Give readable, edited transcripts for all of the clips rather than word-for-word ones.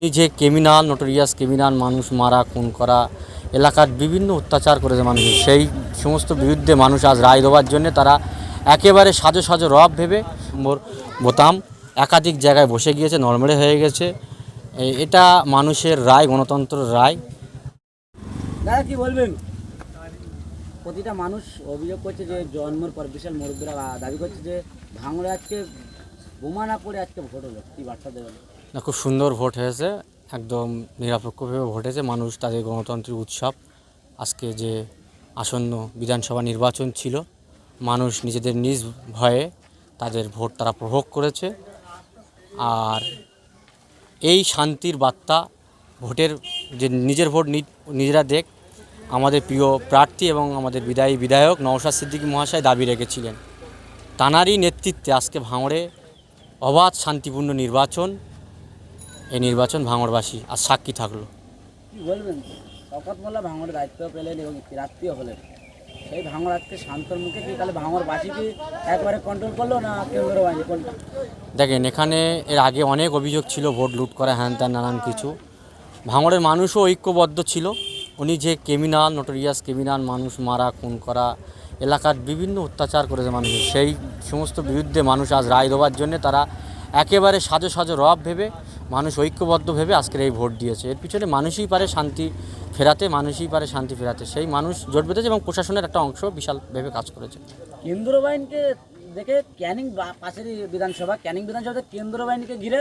এই যে criminal notorious criminal মানুষ মারা খুন করা এলাকার বিভিন্ন অত্যাচার করেছে মানুষ সেই সমস্ত বিরুদ্ধে মানুষ আজ রায় দেওয়ার জন্য তারা একেবারে সাজো সাজো রব ভেবে বোতাম একাধিক জায়গায় বসে গিয়েছে, নড়বড়ে হয়ে গেছে। এটা মানুষের রায়, গণতন্ত্রের রায়। দাদা কি বলবেন? প্রতিটা মানুষ অভিযোগ করছে যে জন্মের পর বিশাল মুরব্বীরা দাবি করছে যে ভাঙড়ে আজকে বোমা না পড়ে আজকে ভোট হলো, কি বার্তা দেবেন? না, খুব সুন্দর ভোট হয়েছে, একদম নিরপেক্ষভাবে ভোট হয়েছে। মানুষ তাদের গণতন্ত্রের উৎসব, আজকে যে আসন্ন বিধানসভা নির্বাচন ছিল, মানুষ নিজেদের নিজ ভয়ে তাদের ভোট তারা উপভোগ করেছে। আর এই শান্তির বার্তা ভোটের যে নিজের ভোট নিজেরা দেখ, আমাদের প্রিয় প্রার্থী এবং আমাদের বিদায়ী বিধায়ক নওশাদ সিদ্দিকী মহাশয় দাবি রেখেছিলেন। তাঁরই নেতৃত্বে আজকে ভাঙড়ে অবাধ শান্তিপূর্ণ নির্বাচন, এই নির্বাচন ভাঙড়বাসী আর সাক্ষী থাকলো। কি বলবেন? শওকত মোল্লা ভাঙড়ের দায়িত্ব পেলেন এবং প্রার্থীও হলেন, সেই ভাঙড় আজকে শান্তর মুখে কি তাহলে ভাঙড়বাসী কি একবারে কন্ট্রোল করলো না কেন্দ্র বাহিনী কোনটা? দেখেন, এখানে এর আগে অনেক অভিযোগ ছিল, ভোট লুট করা, হ্যান ত্যান নানান কিছু। ভাঙড়ের মানুষও ঐক্যবদ্ধ ছিল। উনি যে ক্রিমিনাল নোটোরিয়াস ক্রিমিনাল মানুষ মারা খুন করা এলাকার বিভিন্ন অত্যাচার করেছে মানুষ সেই সমস্ত বিরুদ্ধে মানুষ আজ রায় দেওয়ার জন্য তারা একেবারে সাজো সাজো রব ভেবে মানুষ ঐক্যবদ্ধ ভেবে আজকের এই ভোট দিয়েছে। এর পিছনে মানুষই পারে শান্তি ফেরাতে, সেই মানুষ জোট বেঁধেছে এবং প্রশাসনের একটা অংশ বিশাল ভেবে কাজ করেছে। কেন্দ্র বাহিনীকে দেখে ক্যানিং পাশের বিধানসভা কেন্দ্র বাহিনীকে ঘিরে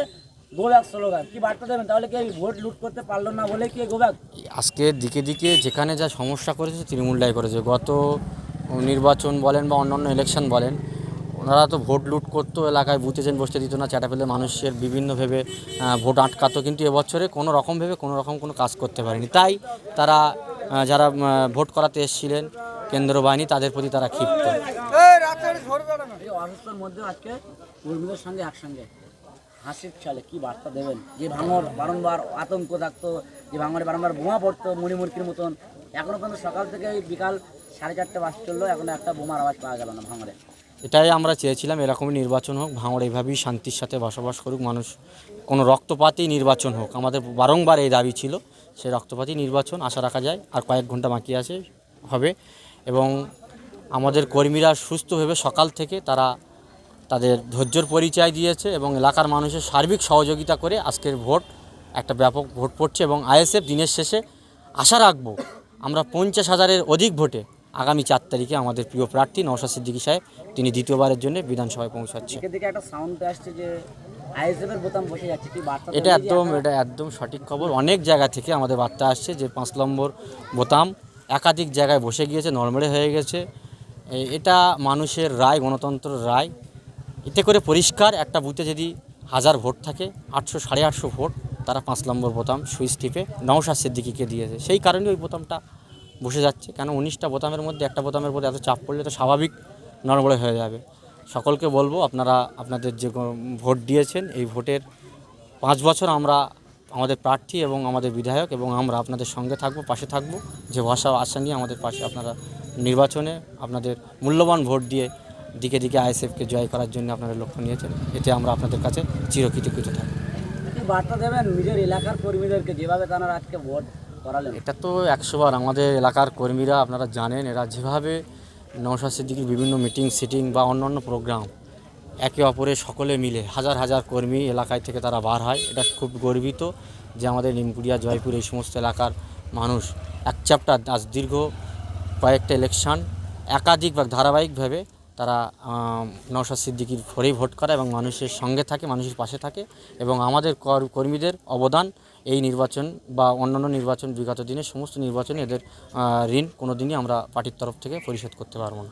গোব্যাক স্লোগান, কি বার্তা দেবেন? তাহলে কি ভোট লুট করতে পারলো না বলে কি গোব্যাক? আজকে দিকে দিকে যেখানে যা সমস্যা করেছে তৃণমূলটাই করেছে। গত নির্বাচন বলেন বা অন্যান্য ইলেকশন বলেন, ওনারা তো ভোট লুট করতো, এলাকায় বুথ এজেন্ট বসতে দিত না, চাটা পেলে মানুষের বিভিন্নভাবে ভোট আটকাতো। কিন্তু এবছরে কোনো রকম কোনো কাজ করতে পারেনি। তাই তারা যারা ভোট করাতে এসেছিলেন কেন্দ্র বাহিনী, তাদের প্রতি তারা ক্ষিপ্ত। অসুস্থর মধ্যে আজকে কর্মীদের সঙ্গে একসঙ্গে হাসির ছলে কি বার্তা দেবেন? যে ভাঙড় বারংবার আতঙ্ক থাকতো, যে ভাঙড়ে বারংবার বোমা পড়তো মণিমূর্তির মতন, এখনো পর্যন্ত সকাল থেকে বিকাল 4:30 বাজ চললো, এখনো একটা বোমার আওয়াজ পাওয়া গেল না ভাঙড়ে। এটাই আমরা চেয়েছিলাম, এরকমই নির্বাচন হোক, ভাঙড় এইভাবেই শান্তির সাথে বসবাস করুক মানুষ, কোনো রক্তপাতই নির্বাচন হোক। আমাদের বারংবার এই দাবি ছিল, সেই রক্তপাতই নির্বাচন আশা রাখা যায়। আর কয়েক ঘন্টা বাকি আছে, হবে। এবং আমাদের কর্মীরা সুস্থভাবে সকাল থেকে তারা তাদের ধৈর্যের পরিচয় দিয়েছে এবং এলাকার মানুষের সার্বিক সহযোগিতা করে আজকের ভোট একটা ব্যাপক ভোট পড়ছে। এবং আইএসএফ দিনের শেষে আশা রাখবো আমরা 50,000-এর অধিক ভোটে আগামী 4 তারিখে আমাদের প্রিয় প্রার্থী নওশাদ সিদ্দিকী সাহেব, তিনি দ্বিতীয়বারের জন্য বিধানসভায় পৌঁছাচ্ছে। একটা সাউন্ড আসছে যে আইএসএফের বোতাম বসে যাচ্ছে, কি বার্তা? এটা একদম সঠিক খবর। অনেক জায়গা থেকে আমাদের বার্তা আসছে যে 5 নম্বর বোতাম একাধিক জায়গায় বসে গিয়েছে, নড়বড়ে হয়ে গেছে। এটা মানুষের রায়, গণতন্ত্রের রায়। এতে করে পরিষ্কার, একটা বুথে যদি 1000 ভোট থাকে, 800-850 ভোট তারা 5 নম্বর বোতাম সুইচ টিপে নওশাদ সিদ্দিকীকে দিয়েছে। সেই কারণে ওই বোতামটা বসে যাচ্ছে। কেন 19টা বোতামের মধ্যে একটা বোতামের মধ্যে এত চাপ পড়লে তো স্বাভাবিক নড়বড়ে হয়ে যাবে। সকলকে বলবো, আপনারা আপনাদের যে ভোট দিয়েছেন, এই ভোটের 5 বছর আমরা আমাদের প্রার্থী এবং আমাদের বিধায়ক এবং আমরা আপনাদের সঙ্গে থাকবো, পাশে থাকবো। যে ভাষা আশা নিয়ে আমাদের পাশে আপনারা নির্বাচনে আপনাদের মূল্যবান ভোট দিয়ে দিকে দিকে আইএসএফকে জয় করার জন্য আপনারা লক্ষ্য নিয়েছেন, এতে আমরা আপনাদের কাছে চিরকৃতজ্ঞ থাকব। বার্তা দেবেন নিজের এলাকার কর্মীদেরকে, যেভাবে তারা আজকে ভোট করালেন? এটা তো 100 বার আমাদের এলাকার কর্মীরা, আপনারা জানেন, এরা যেভাবে নওশাদ সিদ্দিকীর বিভিন্ন মিটিং সিটিং বা অন্যান্য প্রোগ্রাম একে অপরের সকলে মিলে হাজার হাজার কর্মী এলাকায় থেকে তারা বার হয়। এটা খুব গর্বিত যে আমাদের নিমকুড়িয়া, জয়পুর এই সমস্ত এলাকার মানুষ এক চ্যাপ্টার আজ দীর্ঘ কয়েকটা ইলেকশন একাধিক বা ধারাবাহিকভাবে তারা নওশাদ সিদ্দিকীর ফরেই ভোট করে এবং মানুষের সঙ্গে থাকে, মানুষের পাশে থাকে। এবং আমাদের কর্মীদের অবদান এই নির্বাচন বা অন্যান্য নির্বাচন, বিগত দিনের সমস্ত নির্বাচনে এদের ঋণ কোনো দিনই আমরা পার্টির তরফ থেকে পরিশোধ করতে পারবো না।